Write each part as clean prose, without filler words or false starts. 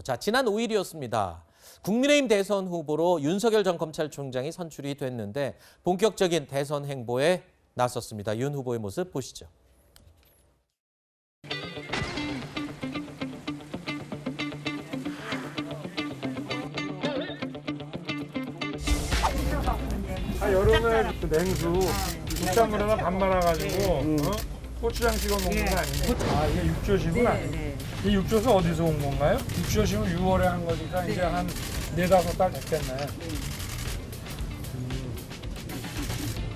자, 지난 5일이었습니다. 국민의힘 대선 후보로 윤석열 전 검찰총장이 선출이 됐는데 본격적인 대선 행보에 나섰습니다. 윤 후보의 모습 보시죠. 여름에 그 냉수 국산물에다 밥 말아가지고 고추장 찍어 먹는 거 아니에요? 아, 이게 육조식은 아니에요? 이 육조는 어디서 온 건가요? 육조식은 6월에 한 거니까 이제 한 4-5달 됐겠네.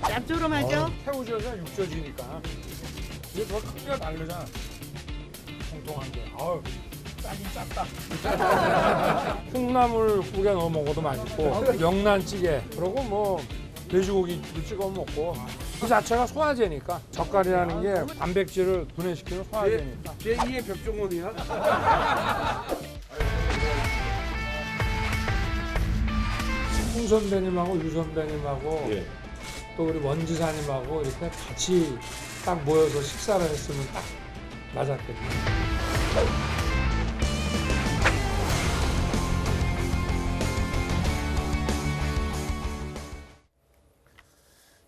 짭조름하죠? 새우젓이 육조지니까 이게 더 크기가 다르잖아. 통통한 게. 아우, 짜긴 짰다. 콩나물 국에 넣어 먹어도 맛있고 명란찌개 그리고 뭐 돼지고기도 찍어 먹고 그 자체가 소화제니까 젓갈이라는 게 단백질을 분해시키는 소화제니까. 제2의 벽종원이야? 홍 선배님하고 유 선배님하고 또 우리 원 지사님하고 이렇게 같이 딱 모여서 식사를 했으면 딱 맞았겠네요.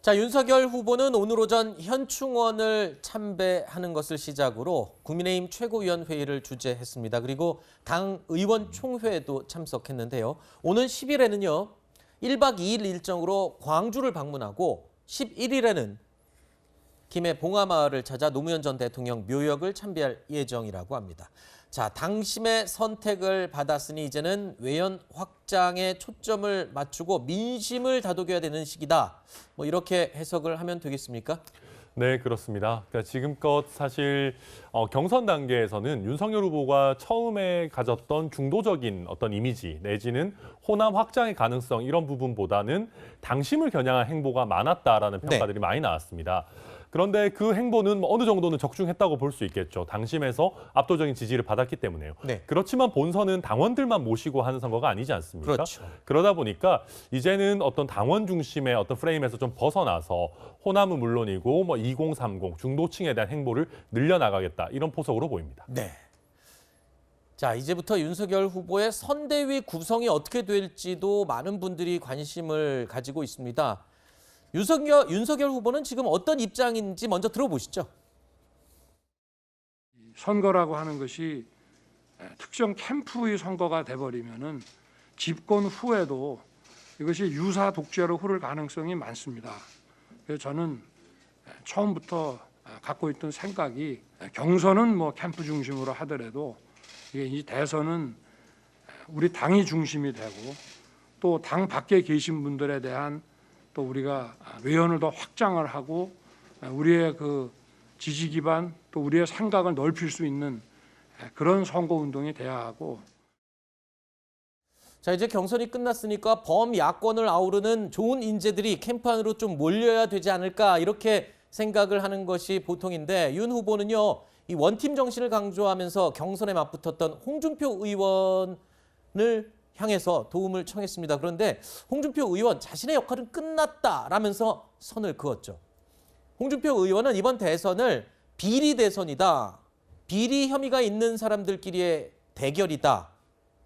자, 윤석열 후보는 오늘 오전 현충원을 참배하는 것을 시작으로 국민의힘 최고위원회의를 주재했습니다. 그리고 당 의원총회에도 참석했는데요. 오는 10일에는요. 1박 2일 일정으로 광주를 방문하고 11일에는 김해 봉하마을을 찾아 노무현 전 대통령 묘역을 참배할 예정이라고 합니다. 자, 당심의 선택을 받았으니 이제는 외연 확장에 초점을 맞추고 민심을 다독여야 되는 시기다. 뭐 이렇게 해석을 하면 되겠습니까? 네, 그렇습니다. 그러니까 지금껏 사실 경선 단계에서는 윤석열 후보가 처음에 가졌던 중도적인 어떤 이미지 내지는 호남 확장의 가능성 이런 부분보다는 당심을 겨냥한 행보가 많았다라는 평가들이 많이 나왔습니다. 그런데 그 행보는 어느 정도는 적중했다고 볼 수 있겠죠. 당심에서 압도적인 지지를 받았기 때문에요. 네. 그렇지만 본선은 당원들만 모시고 하는 선거가 아니지 않습니까? 그렇죠. 그러다 보니까 이제는 어떤 당원 중심의 어떤 프레임에서 좀 벗어나서 호남은 물론이고 뭐 2030 중도층에 대한 행보를 늘려나가겠다 이런 포석으로 보입니다. 네. 자, 이제부터 윤석열 후보의 선대위 구성이 어떻게 될지도 많은 분들이 관심을 가지고 있습니다. 윤석열 후보는 지금 어떤 입장인지 먼저 들어보시죠. 선거라고 하는 것이 특정 캠프의 선거가 돼버리면은 집권 후에도 이것이 유사 독재로 흐를 가능성이 많습니다. 그래서 저는 처음부터 갖고 있던 생각이 경선은 뭐 캠프 중심으로 하더라도 이 대선은 우리 당이 중심이 되고 또 당 밖에 계신 분들에 대한 또 우리가 외연을 더 확장을 하고 우리의 그 지지 기반 또 우리의 생각을 넓힐 수 있는 그런 선거 운동이 돼야 하고. 자, 이제 경선이 끝났으니까 범야권을 아우르는 좋은 인재들이 캠프 안으로 좀 몰려야 되지 않을까 이렇게 생각을 하는 것이 보통인데 윤 후보는요. 이 원팀 정신을 강조하면서 경선에 맞붙었던 홍준표 의원을 향해서 도움을 청했습니다. 그런데 홍준표 의원 자신의 역할은 끝났다라면서 선을 그었죠. 홍준표 의원은 이번 대선을 비리 대선이다. 비리 혐의가 있는 사람들끼리의 대결이다.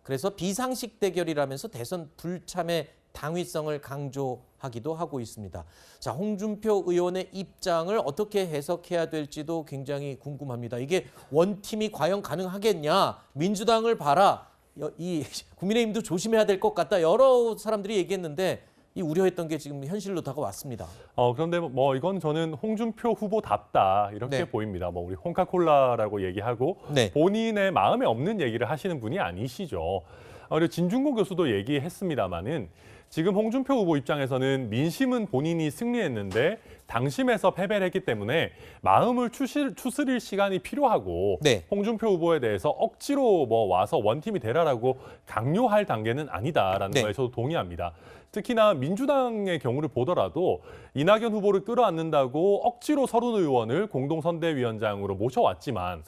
그래서 비상식 대결이라면서 대선 불참의 당위성을 강조하기도 하고 있습니다. 자, 홍준표 의원의 입장을 어떻게 해석해야 될지도 굉장히 궁금합니다. 이게 원팀이 과연 가능하겠냐? 민주당을 봐라. 이 국민의힘도 조심해야 될 것 같다. 여러 사람들이 얘기했는데 이 우려했던 게 지금 현실로 다가왔습니다. 그런데 뭐 이건 저는 홍준표 후보답다 이렇게 보입니다. 뭐 우리 홍카콜라라고 얘기하고 본인의 마음에 없는 얘기를 하시는 분이 아니시죠. 그리고 진중권 교수도 얘기했습니다마는 지금 홍준표 후보 입장에서는 민심은 본인이 승리했는데 당심에서 패배를 했기 때문에 마음을 추스릴 시간이 필요하고 홍준표 후보에 대해서 억지로 뭐 와서 원팀이 되라라고 강요할 단계는 아니다라는 거에 저도 동의합니다. 특히나 민주당의 경우를 보더라도 이낙연 후보를 끌어안는다고 억지로 서른 의원을 공동선대위원장으로 모셔왔지만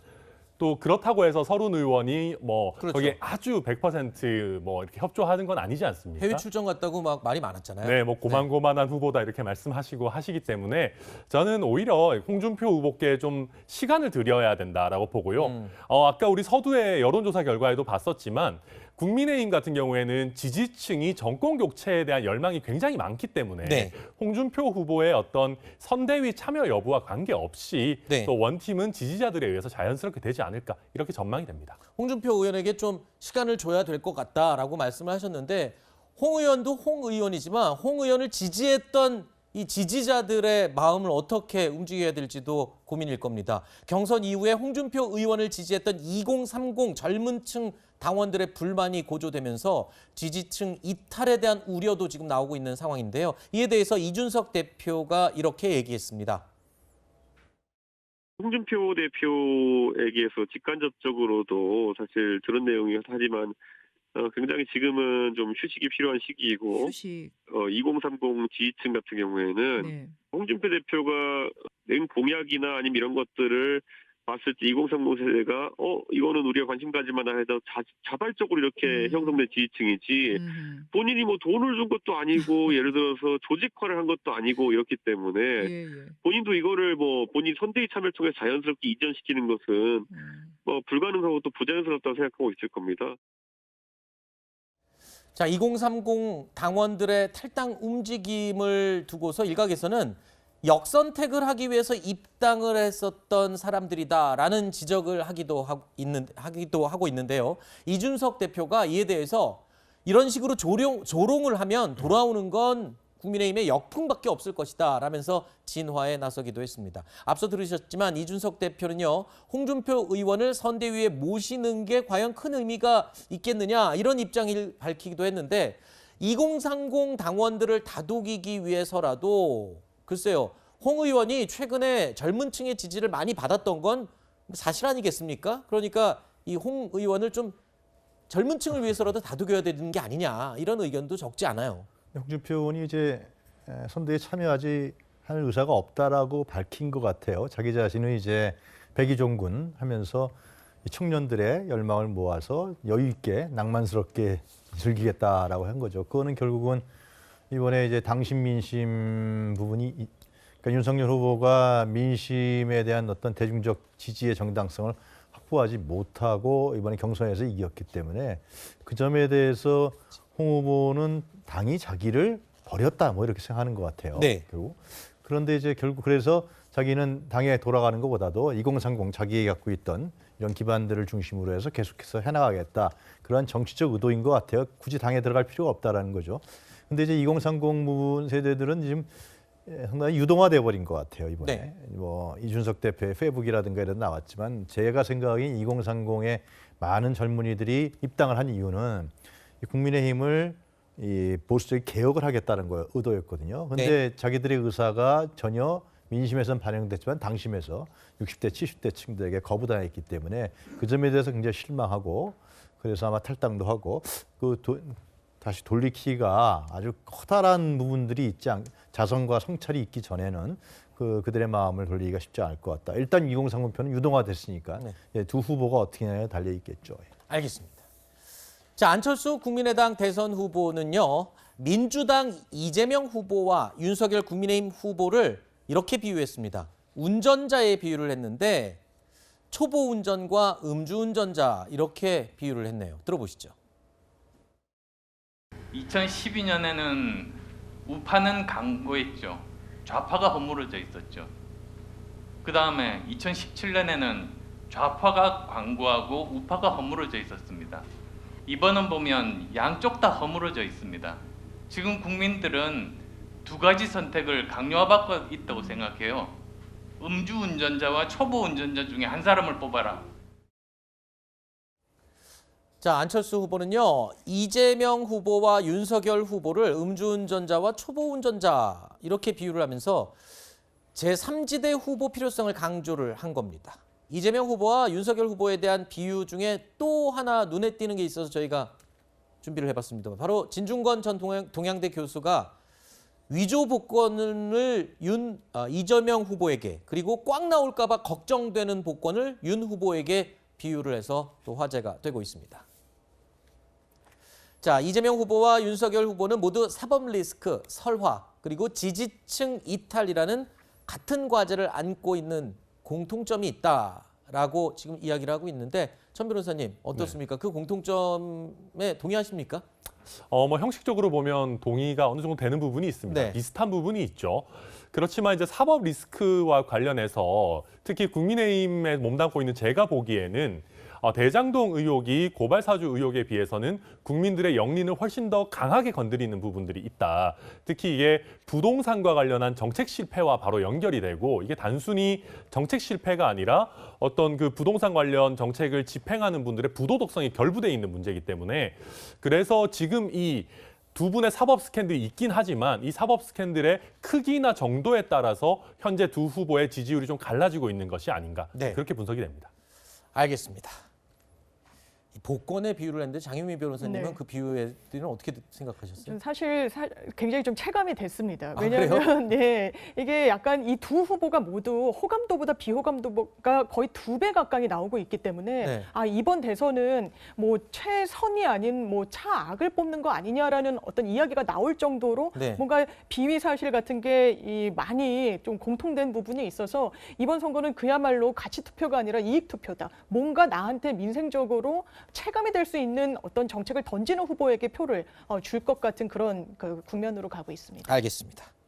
또 그렇다고 해서 서른 의원이 뭐 그렇죠. 거기에 아주 100%뭐 이렇게 협조하는 건 아니지 않습니까? 해외 출장 갔다고 막 말이 많았잖아요. 네, 뭐 고만고만한 후보다 이렇게 말씀하시고 하시기 때문에 저는 오히려 홍준표 후보께 좀 시간을 드려야 된다라고 보고요. 아까 우리 서두에 여론조사 결과에도 봤었지만 국민의힘 같은 경우에는 지지층이 정권 교체에 대한 열망이 굉장히 많기 때문에 네. 홍준표 후보의 어떤 선대위 참여 여부와 관계없이 네. 또 원팀은 지지자들에 의해서 자연스럽게 되지 않을까 이렇게 전망이 됩니다. 홍준표 의원에게 좀 시간을 줘야 될 것 같다라고 말씀을 하셨는데 홍 의원도 홍 의원이지만 홍 의원을 지지했던 이 지지자들의 마음을 어떻게 움직여야 될지도 고민일 겁니다. 경선 이후에 홍준표 의원을 지지했던 2030 젊은 층 당원들의 불만이 고조되면서 지지층 이탈에 대한 우려도 지금 나오고 있는 상황인데요. 이에 대해서 이준석 대표가 이렇게 얘기했습니다. 홍준표 대표에게서 직간접적으로도 사실 들은 내용이긴 하지만 굉장히 지금은 좀 휴식이 필요한 시기이고 2030 지지층 같은 경우에는 네. 홍준표 대표가 낸 공약이나 아니면 이런 것들을 봤을 때 2030 세대가 이거는 우리가 관심 가질 만한 해서 자발적으로 이렇게 형성된 지지층이지 본인이 뭐 돈을 준 것도 아니고 예를 들어서 조직화를 한 것도 아니고 이렇기 때문에 예. 본인도 이거를 뭐 본인 선대위 참여를 통해 자연스럽게 이전시키는 것은 뭐 불가능하고 또 부자연스럽다고 생각하고 있을 겁니다. 자, 2030 당원들의 탈당 움직임을 두고서 일각에서는 역선택을 하기 위해서 입당을 했었던 사람들이다라는 지적을 하기도 하고 있는데요. 이준석 대표가 이에 대해서 이런 식으로 조롱을 하면 돌아오는 건 국민의힘의 역풍밖에 없을 것이다 라면서 진화에 나서기도 했습니다. 앞서 들으셨지만 이준석 대표는요. 홍준표 의원을 선대위에 모시는 게 과연 큰 의미가 있겠느냐 이런 입장을 밝히기도 했는데 2030 당원들을 다독이기 위해서라도 글쎄요. 홍 의원이 최근에 젊은 층의 지지를 많이 받았던 건 사실 아니겠습니까? 그러니까 이 홍 의원을 좀 젊은 층을 위해서라도 다독여야 되는 게 아니냐 이런 의견도 적지 않아요. 홍준표 의원이 이제 선대에 참여하지 할 의사가 없다라고 밝힌 것 같아요. 자기 자신은 이제 백의종군 하면서 청년들의 열망을 모아서 여유 있게 낭만스럽게 즐기겠다라고 한 거죠. 그거는 결국은 이번에 이제 당심 민심 부분이 그러니까 윤석열 후보가 민심에 대한 어떤 대중적 지지의 정당성을 확보하지 못하고 이번에 경선에서 이겼기 때문에 그 점에 대해서 홍 후보는 당이 자기를 버렸다 뭐 이렇게 생각하는 것 같아요. 네. 결국. 그런데 이제 결국 그래서 자기는 당에 돌아가는 것보다도 2030 자기가 갖고 있던 이런 기반들을 중심으로 해서 계속해서 해나가겠다. 그런 정치적 의도인 것 같아요. 굳이 당에 들어갈 필요가 없다라는 거죠. 근데 이제 2030 세대들은 지금 상당히 유동화돼 버린 것 같아요. 이번에 네. 뭐 이준석 대표의 페이북이라든가 이런 나왔지만 제가 생각하기엔 2030의 많은 젊은이들이 입당을 한 이유는 국민의힘을 이 보수적인 개혁을 하겠다는 거 의도였거든요. 근데 네. 자기들의 의사가 전혀 민심에서는 반영됐지만 당심에서 60대, 70대 층들에게 거부당했기 때문에 그 점에 대해서 굉장히 실망하고 그래서 아마 탈당도 하고 다시 돌리키기가 아주 커다란 부분들이 자성과 성찰이 있기 전에는 그들의 마음을 돌리기가 쉽지 않을 것 같다. 일단 2030표는 유동화됐으니까 네. 두 후보가 어떻게 달려 있겠죠. 알겠습니다. 자, 안철수 국민의당 대선 후보는요. 민주당 이재명 후보와 윤석열 국민의힘 후보를 이렇게 비유했습니다. 운전자에 비유를 했는데 초보 운전과 음주운전자 이렇게 비유를 했네요. 들어보시죠. 2012년에는 우파는 강고했죠. 좌파가 허물어져 있었죠. 그 다음에 2017년에는 좌파가 광고하고 우파가 허물어져 있었습니다. 이번은 보면 양쪽 다 허물어져 있습니다. 지금 국민들은 두 가지 선택을 강요받고 있다고 생각해요. 음주운전자와 초보운전자 중에 한 사람을 뽑아라. 자, 안철수 후보는요. 이재명 후보와 윤석열 후보를 음주운전자와 초보운전자 이렇게 비유를 하면서 제3지대 후보 필요성을 강조를 한 겁니다. 이재명 후보와 윤석열 후보에 대한 비유 중에 또 하나 눈에 띄는 게 있어서 저희가 준비를 해봤습니다. 바로 진중권 전 동양대 교수가 위조 복권을 이재명 후보에게 그리고 꽉 나올까 봐 걱정되는 복권을 윤 후보에게 비유를 해서 또 화제가 되고 있습니다. 자, 이재명 후보와 윤석열 후보는 모두 사법 리스크, 설화, 그리고 지지층 이탈이라는 같은 과제를 안고 있는 공통점이 있다라고 지금 이야기를 하고 있는데 천 변호사님 어떻습니까? 그 공통점에 동의하십니까? 뭐 형식적으로 보면 동의가 어느 정도 되는 부분이 있습니다. 네. 비슷한 부분이 있죠. 그렇지만 이제 사법 리스크와 관련해서 특히 국민의힘에 몸담고 있는 제가 보기에는 대장동 의혹이 고발 사주 의혹에 비해서는 국민들의 영린을 훨씬 더 강하게 건드리는 부분들이 있다. 특히 이게 부동산과 관련한 정책 실패와 바로 연결이 되고 이게 단순히 정책 실패가 아니라 어떤 그 부동산 관련 정책을 집행하는 분들의 부도덕성이 결부돼 있는 문제이기 때문에 그래서 지금 이 두 분의 사법 스캔들이 있긴 하지만 이 사법 스캔들의 크기나 정도에 따라서 현재 두 후보의 지지율이 좀 갈라지고 있는 것이 아닌가 네. 그렇게 분석이 됩니다. 알겠습니다. 이 복권의 비유를 했는데 장유미 변호사님은 네. 그 비유에 대해서는 어떻게 생각하셨어요? 좀 사실 굉장히 좀 체감이 됐습니다. 아, 왜냐하면 네, 이게 약간 이 두 후보가 모두 호감도보다 비호감도가 거의 2배 가까이 나오고 있기 때문에 네. 아, 이번 대선은 뭐 최선이 아닌 뭐 차악을 뽑는 거 아니냐라는 어떤 이야기가 나올 정도로 네. 뭔가 비위 사실 같은 게 많이 좀 공통된 부분이 있어서 이번 선거는 그야말로 가치 투표가 아니라 이익 투표다. 뭔가 나한테 민생적으로 체감이 될 수 있는 어떤 정책을 던지는 후보에게 표를 줄 것 같은 그런 그 국면으로 가고 있습니다. 알겠습니다.